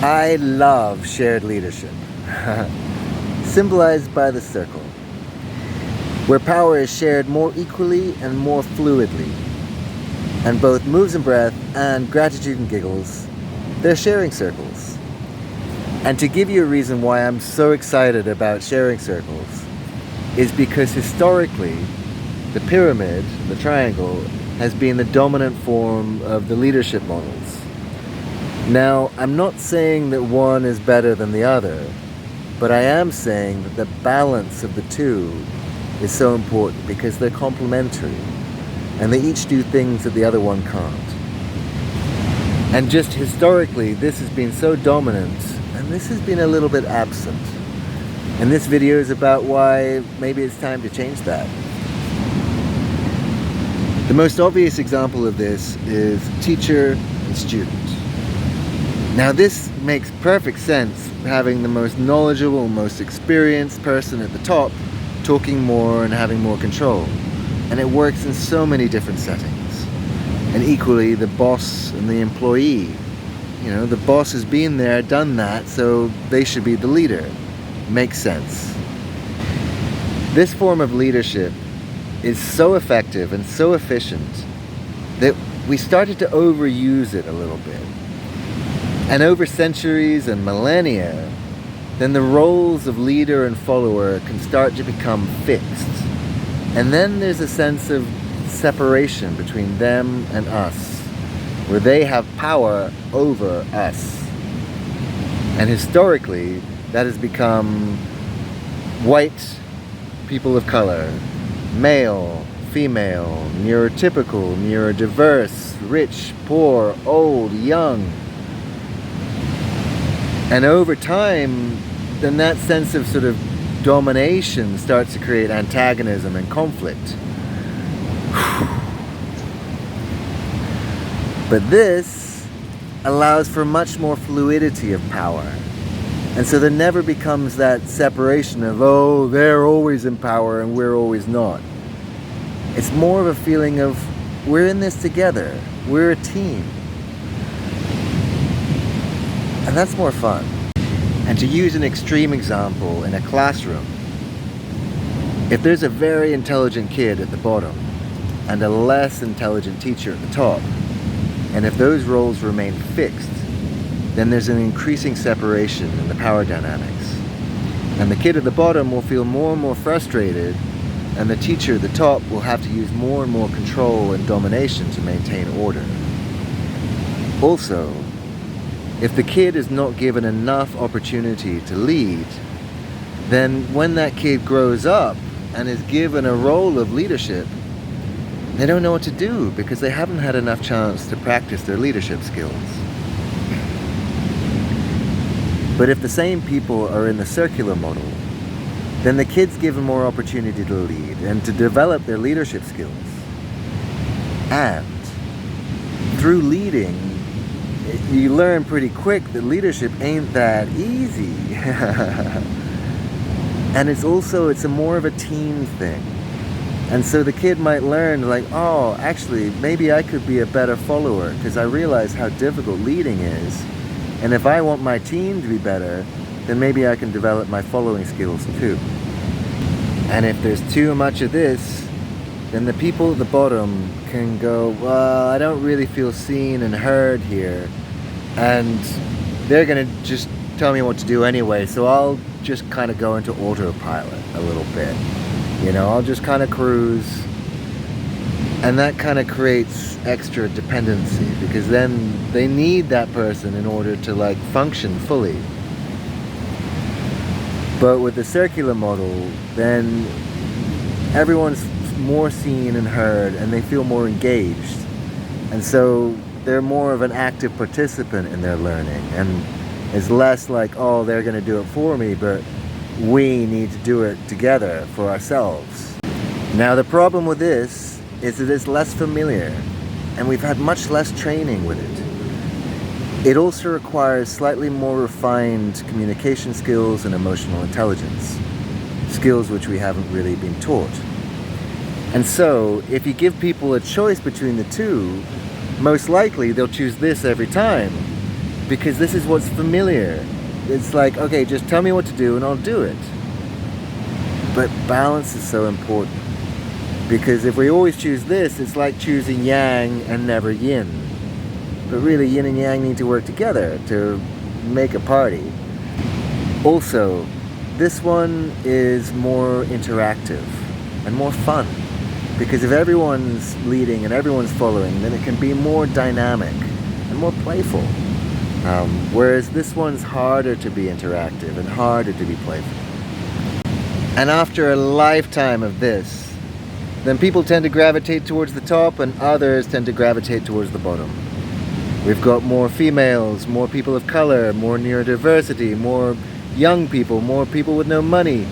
I love shared leadership, symbolized by the circle, where power is shared more equally and more fluidly. And both Moves and Breath and Gratitude and Giggles, they're sharing circles. And to give you a reason why I'm so excited about sharing circles, is because historically, the pyramid, the triangle, has been the dominant form of the leadership models. Now, I'm not saying that one is better than the other, but I am saying that the balance of the two is so important because they're complementary and they each do things that the other one can't. And just historically, this has been so dominant and this has been a little bit absent. And this video is about why maybe it's time to change that. The most obvious example of this is teacher and student. Now this makes perfect sense, having the most knowledgeable, most experienced person at the top talking more and having more control. And it works in so many different settings. And equally, the boss and the employee. You know, the boss has been there, done that, so they should be the leader. Makes sense. This form of leadership is so effective and so efficient that we started to overuse it a little bit. And over centuries and millennia, then the roles of leader and follower can start to become fixed. And then there's a sense of separation between them and us, where they have power over us. And historically, that has become white people of color, male, female, neurotypical, neurodiverse, rich, poor, old, young. And over time, then that sense of sort of domination starts to create antagonism and conflict. But this allows for much more fluidity of power. And so there never becomes that separation of, oh, they're always in power and we're always not. It's more of a feeling of, we're in this together. We're a team. And that's more fun. And to use an extreme example in a classroom, if there's a very intelligent kid at the bottom and a less intelligent teacher at the top, and if those roles remain fixed, then there's an increasing separation in the power dynamics. And the kid at the bottom will feel more and more frustrated, and the teacher at the top will have to use more and more control and domination to maintain order. Also, if the kid is not given enough opportunity to lead, then when that kid grows up and is given a role of leadership, they don't know what to do because they haven't had enough chance to practice their leadership skills. But if the same people are in the circular model, then the kid's given more opportunity to lead and to develop their leadership skills. And through leading, you learn pretty quick that leadership ain't that easy. And it's more of a team thing. And so the kid might learn like, oh, actually, maybe I could be a better follower because I realize how difficult leading is. And if I want my team to be better, then maybe I can develop my following skills too. And if there's too much of this, then the people at the bottom can go, well, I don't really feel seen and heard here. And they're going to just tell me what to do anyway, so I'll just kind of go into autopilot a little bit. You know, I'll just kind of cruise. And that kind of creates extra dependency because then they need that person in order to like function fully. But with the circular model, then everyone's more seen and heard and they feel more engaged. And so they're more of an active participant in their learning. And it's less like, oh, they're going to do it for me, but we need to do it together for ourselves. Now the problem with this is that it's less familiar and we've had much less training with it. It also requires slightly more refined communication skills and emotional intelligence, skills which we haven't really been taught. And so if you give people a choice between the two, most likely they'll choose this every time. because this is what's familiar. It's like, okay, just tell me what to do and I'll do it. But balance is so important, because if we always choose this, it's like choosing yang and never yin. But really, yin and yang need to work together to make a party. Also, this one is more interactive and more fun, because if everyone's leading and everyone's following, then it can be more dynamic and more playful. Whereas this one's harder to be interactive and harder to be playful. And after a lifetime of this, then people tend to gravitate towards the top and others tend to gravitate towards the bottom. We've got more females, more people of color, more neurodiversity, more young people, more people with no money.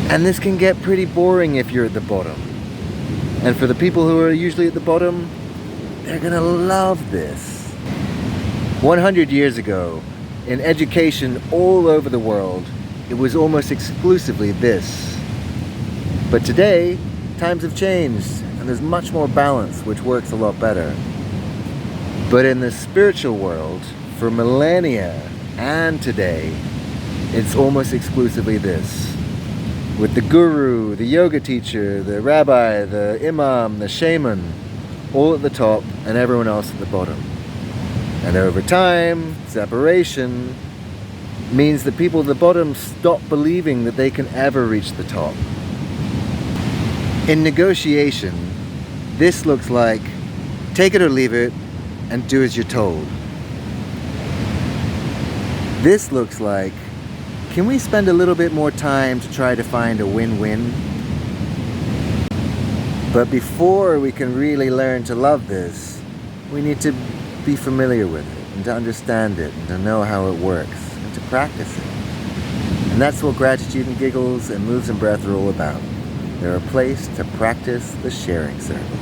And this can get pretty boring if you're at the bottom. And for the people who are usually at the bottom, they're gonna love this. 100 years ago, in education all over the world, it was almost exclusively this. But today, times have changed and there's much more balance, which works a lot better. But in the spiritual world, for millennia and today, it's almost exclusively this. With the guru, the yoga teacher, the rabbi, the imam, the shaman, all at the top and everyone else at the bottom. And over time, separation means that people at the bottom stop believing that they can ever reach the top. In negotiation, this looks like take it or leave it and do as you're told. This looks like, can we spend a little bit more time to try to find a win-win? But before we can really learn to love this, we need to be familiar with it and to understand it and to know how it works and to practice it. And that's what Gratitude and Giggles and Moves and Breath are all about. They're a place to practice the sharing circle.